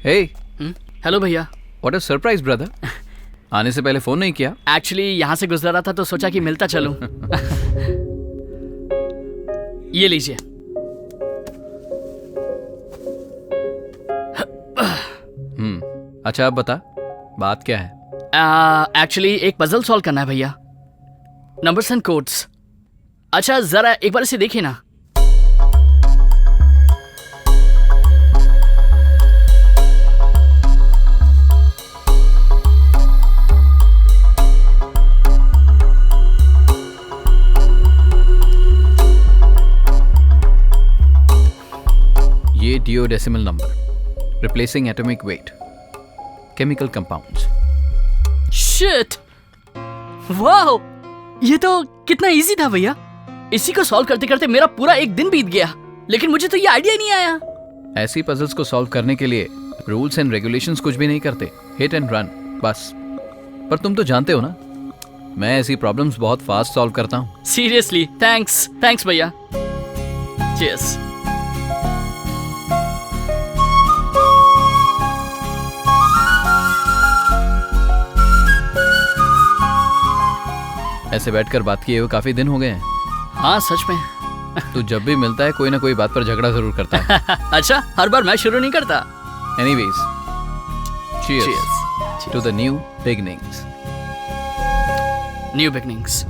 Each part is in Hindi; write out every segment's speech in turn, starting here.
हे, हेलो भैया। What a surprise brother. आने से पहले फोन नहीं किया? एक्चुअली यहाँ से गुजर रहा था तो सोचा कि मिलता चलूं। ये लीजिए। अच्छा अब बता, बात क्या है? एक्चुअली एक पजल सॉल्व करना है भैया, नंबर्स एंड कोड्स। अच्छा जरा एक बार इसे देखिए ना। ये duodecimal number, replacing atomic weight, chemical compounds. Shit, wow, ये तो कितना इजी था भैया। इसी को सॉल्व करते करते मेरा पूरा एक दिन बीत गया, लेकिन मुझे तो ये आइडिया ही नहीं आया। ऐसी पजल्स को सॉल्व करने के लिए रूल्स एंड रेगुलेशंस कुछ भी नहीं करते, हिट एंड रन बस। पर तुम तो जानते हो ना, मैं ऐसी प्रॉब्लम्स बहुत फास्ट सॉल्व करता हूँ। सीरियसली थैंक्स भैया। चीयर्स। ऐसे बैठकर बात किए हुए काफी दिन हो गए हैं। हाँ सच में। तू जब भी मिलता है कोई ना कोई बात पर झगड़ा जरूर करता है। अच्छा, हर बार मैं शुरू नहीं करता। Anyways, cheers Cheers. to the new beginnings. New beginnings.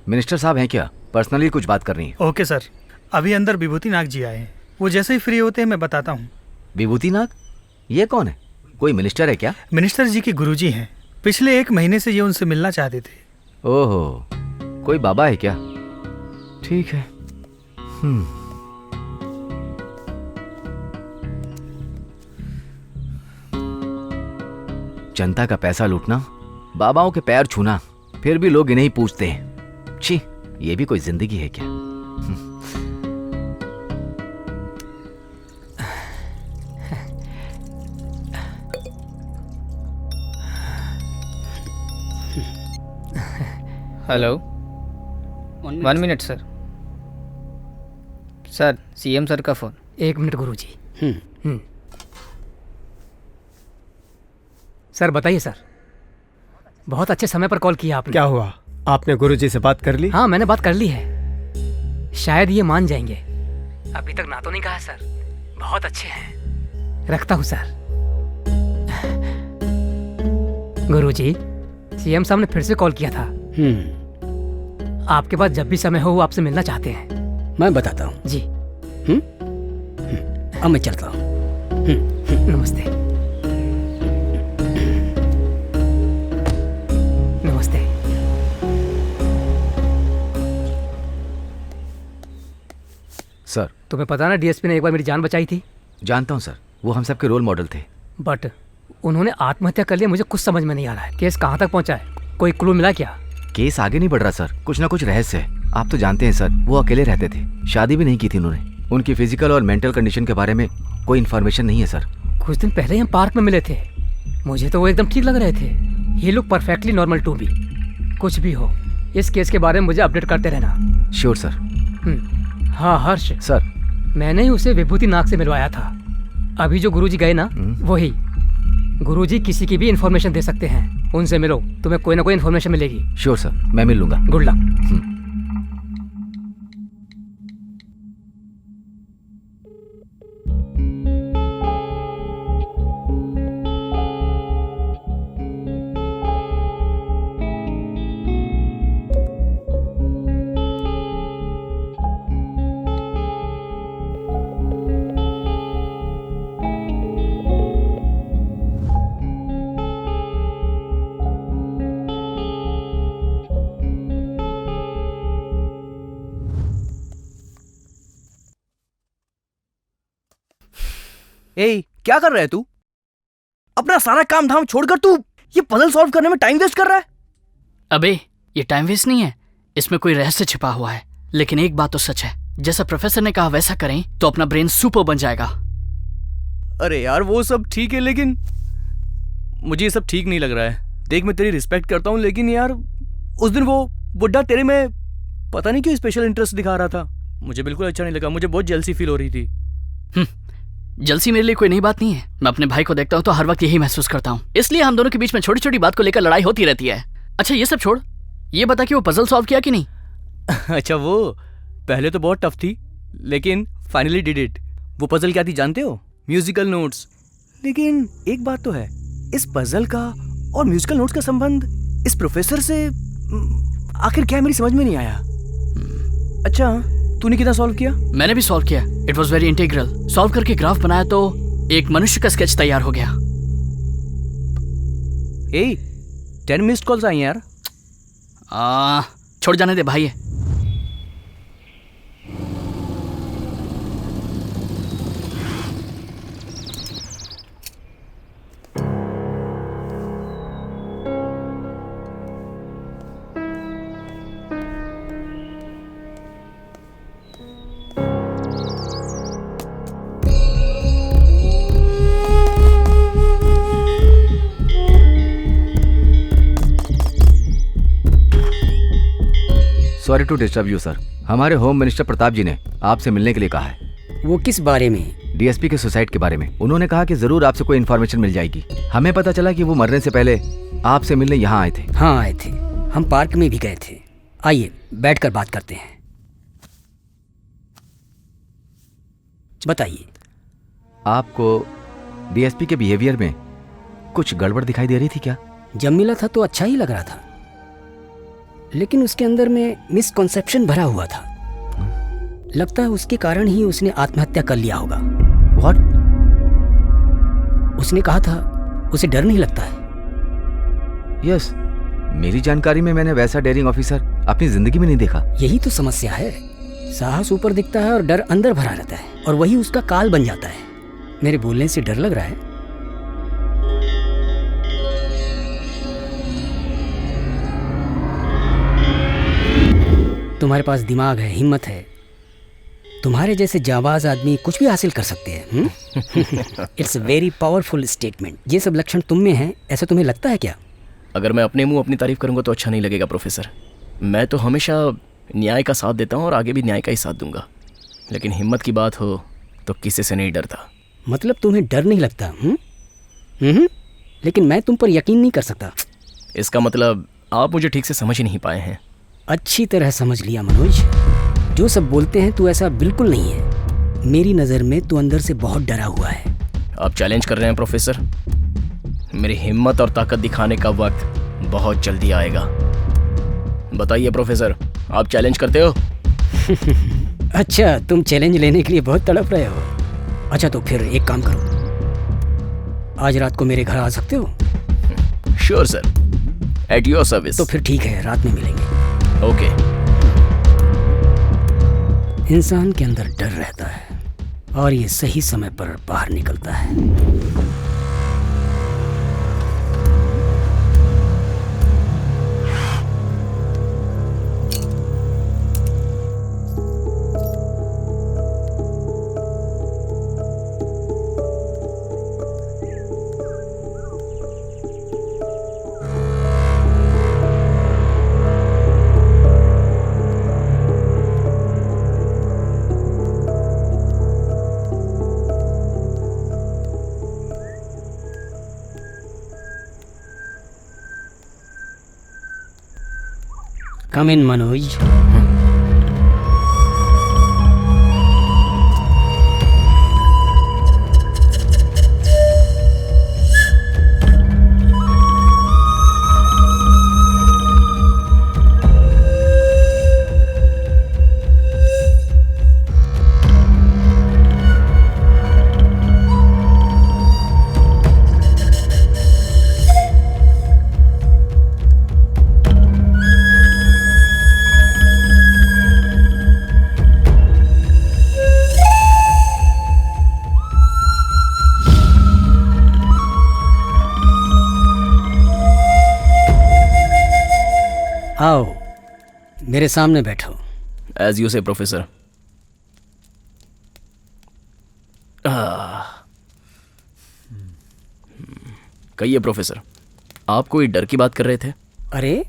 Minister साहब हैं क्या? पर्सनली कुछ बात करनी है। ओके सर, अभी अंदर विभूति नाग जी आए हैं। वो जैसे ही फ्री होते हैं मैं बताता हूँ। विभूति नाग? ये कौन है? कोई मिनिस्टर है क्या? मिनिस्टर जी के गुरुजी हैं। पिछले 1 महीने से ये उनसे मिलना चाहते थे। ओहो, कोई बाबा है क्या? ठीक है। जनता का पैसा लूटना, बाबाओं के पैर छूना, फिर भी लोग इन्हें ही पूछते हैं। छी, ये भी कोई जिंदगी है क्या? Hello, 1 minute sir. Sir, CM sir का फ़ोन। 1 मिनट गुरुजी। सर बताइए सर, बहुत अच्छे समय पर कॉल किया आपने। क्या हुआ? आपने गुरुजी से बात कर ली? हाँ मैंने बात कर ली है, शायद ये मान जाएंगे। अभी तक ना तो नहीं कहा सर, बहुत अच्छे हैं। रखता हूँ सर। गुरुजी, सीएम साहब ने फिर से कॉल किया था। आपके पास जब भी समय हो वो आपसे मिलना चाहते हैं। मैं बताता हूँ जी। अब मैं चलता हूँ। नमस्ते। नमस्ते। सर, तुम्हें पता ना डीएसपी ने एक बार मेरी जान बचाई थी। जानता हूँ सर, वो हम सबके रोल मॉडल थे। बट उन्होंने आत्महत्या कर लिया। मुझे कुछ समझ में नहीं आ रहा है। केस कहाँ तक पहुँचा है? कोई क्लू मिला क्या? केस आगे नहीं बढ़ रहा सर, कुछ ना कुछ रहस्य है। आप तो जानते हैं सर, वो अकेले रहते थे, शादी भी नहीं की थी उन्होंने। उनकी फिजिकल और मेंटल कंडीशन के बारे में कोई इन्फॉर्मेशन नहीं है सर। कुछ दिन पहले हम पार्क में मिले थे, मुझे तो वो एकदम ठीक लग रहे थे। He look perfectly normal to me. कुछ भी हो, इस केस के बारे में मुझे अपडेट करते रहना। Sure sir. हाँ हर्ष सर, मैंने ही उसे विभूति नाग से मिलवाया था। अभी जो गुरुजी गए ना, वही। गुरुजी किसी की भी इन्फॉर्मेशन दे सकते हैं, उनसे मिलो, तुम्हें कोई ना कोई इन्फॉर्मेशन मिलेगी। श्योर सर, मैं मिल लूंगा। Good luck. ए, क्या कर रहा है तू? अपना सारा काम धाम छोड़कर तू ये पजल सॉल्व करने में टाइम वेस्ट कर रहा है? अबे ये टाइम वेस्ट नहीं है, इसमें कोई रहस्य छिपा हुआ है। लेकिन एक बात तो सच है, जैसा प्रोफेसर ने कहा वैसा करें तो अपना ब्रेन सुपर बन जाएगा। अरे यार वो सब ठीक है, लेकिन मुझे ये सब ठीक नहीं लग रहा है। देख, मैं तेरी रिस्पेक्ट करता हूँ, लेकिन यार उस दिन वो बुड्ढा तेरे में पता नहीं क्यों स्पेशल इंटरेस्ट दिखा रहा था। मुझे बिल्कुल अच्छा नहीं लगा, मुझे बहुत जेलसी फील हो रही थी। जलसी मेरे लिए कोई नई बात नहीं है। मैं अपने भाई को देखता हूँ तो हर वक्त यही महसूस करता हूँ, इसलिए हम दोनों के बीच में छोटी छोटी बात को लेकर लड़ाई होती रहती है। अच्छा ये सब छोड़, ये बता कि वो पजल सॉल्व किया कि नहीं? अच्छा, वो पहले तो बहुत टफ थी, लेकिन फाइनली डिड इट। वो पजल क्या थी जानते हो? Musical notes. लेकिन एक बात तो है, इस पजल का और म्यूजिकल नोट्स का संबंध इस प्रोफेसर से आखिर क्या, मेरी समझ में नहीं आया। अच्छा, तूने कितना सॉल्व किया? मैंने भी सॉल्व किया। It was very integral. Solve करके ग्राफ बनाया तो एक मनुष्य का स्केच तैयार हो गया। 10 मिस्ड कॉल्स आई यार। छोड़ जाने दे भाई है। Sorry to disturb you sir. हमारे होम मिनिस्टर प्रताप जी ने आपसे मिलने के लिए कहा है। वो किस बारे में? डीएसपी के सुसाइड के बारे में। उन्होंने कहा कि जरूर आपसे कोई इन्फॉर्मेशन मिल जाएगी। हमें पता चला कि वो मरने से पहले आपसे मिलने यहाँ आए थे। हाँ आए थे, हम पार्क में भी गए थे। आइए बैठकर बात करते हैं। बताइए। आपको डीएसपी के बिहेवियर में कुछ गड़बड़ दिखाई दे रही थी क्या? जब मिला था तो अच्छा ही लग रहा था, लेकिन उसके अंदर में मिसकॉन्सेप्शन भरा हुआ था। लगता है उसके कारण ही उसने आत्महत्या कर लिया होगा। व्हाट? उसने कहा था उसे डर नहीं लगता है। यस, मेरी जानकारी में मैंने वैसा डेयरिंग ऑफिसर अपनी जिंदगी में नहीं देखा। यही तो समस्या है, साहस ऊपर दिखता है और डर अंदर भरा रहता है, और वही उसका काल बन जाता है। मेरे बोलने से डर लग रहा है? तुम्हारे पास दिमाग है, हिम्मत है। तुम्हारे जैसे जाबाज आदमी कुछ भी हासिल कर सकते हैं। It's very powerful statement. ये सब लक्षण तुम में हैं, ऐसा तुम्हें लगता है क्या? अगर मैं अपने मुंह अपनी तारीफ करूंगा तो अच्छा नहीं लगेगा प्रोफेसर। मैं तो हमेशा न्याय का साथ देता हूँ और आगे भी न्याय का ही साथ दूंगा, लेकिन हिम्मत की बात हो तो किसी से नहीं डरता। मतलब तुम्हें डर नहीं लगता? लेकिन मैं तुम पर यकीन नहीं कर सकता। इसका मतलब आप मुझे ठीक से समझ ही नहीं पाए हैं। अच्छी तरह समझ लिया मनोज। जो सब बोलते हैं तू ऐसा बिल्कुल नहीं है। मेरी नज़र में तू अंदर से बहुत डरा हुआ है। आप चैलेंज कर रहे हैं प्रोफेसर? मेरी हिम्मत और ताकत दिखाने का वक्त बहुत जल्दी आएगा। बताइए प्रोफेसर, आप चैलेंज करते हो? अच्छा, तुम चैलेंज लेने के लिए बहुत तड़प रहे हो। अच्छा तो फिर एक काम करो, आज रात को मेरे घर आ सकते हो? Sure sir, at your service. तो फिर ठीक है, रात में मिलेंगे। ओके। इंसान के अंदर डर रहता है और ये सही समय पर बाहर निकलता है। Come in, Manoj. आओ मेरे सामने बैठो। एज यू से प्रोफेसर। कहिए प्रोफेसर, आप कोई डर की बात कर रहे थे? अरे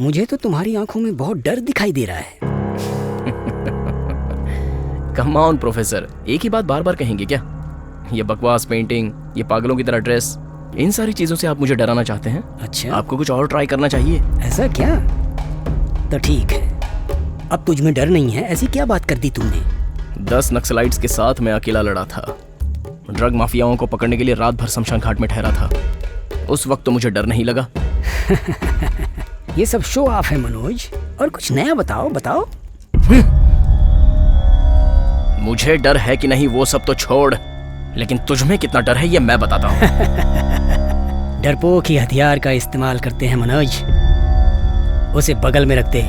मुझे तो तुम्हारी आंखों में बहुत डर दिखाई दे रहा है। कम ऑन प्रोफेसर, एक ही बात बार बार कहेंगे क्या? ये बकवास पेंटिंग, ये पागलों की तरह ड्रेस, इन सारी चीजों से आप मुझे डराना चाहते हैं? अच्छा, आपको कुछ और ट्राई करना चाहिए। ऐसा क्या? तो ठीक है, अब तुझ में डर नहीं है, ऐसी क्या बात कर दी तुमने? 10 नक्सलाइट्स के साथ मैं अकेला लड़ा था। ड्रग माफियाओं को पकड़ने के लिए रात भर शमशान घाट में ठहरा था। उस वक्त तो मुझे डर नहीं लगा। ये सब शो ऑफ है मनोज, और कुछ नया बताओ बताओ। मुझे डर है कि नहीं वो सब तो छोड़, लेकिन तुझमें कितना डर है ये मैं बताता हूँ। डरपोक ही हथियार का इस्तेमाल करते हैं मनोज, उसे बगल में रखते।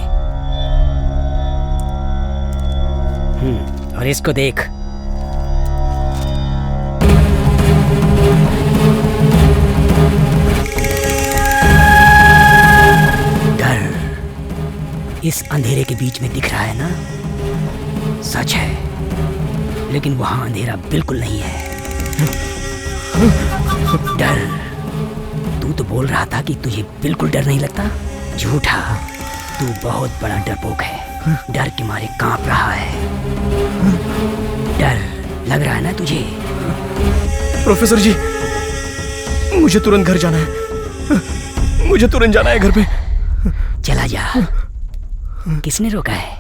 और इसको देख, डर इस अंधेरे के बीच में दिख रहा है ना? सच है, लेकिन वहां अंधेरा बिल्कुल नहीं है। डर, तू तो बोल रहा था कि तुझे बिल्कुल डर नहीं लगता। झूठा, तू बहुत बड़ा डरपोक है। डर के मारे कांप रहा है। डर लग रहा है ना तुझे? प्रोफेसर जी, मुझे तुरंत घर जाना है। मुझे तुरंत जाना है घर पे। चला जा, किसने रोका है?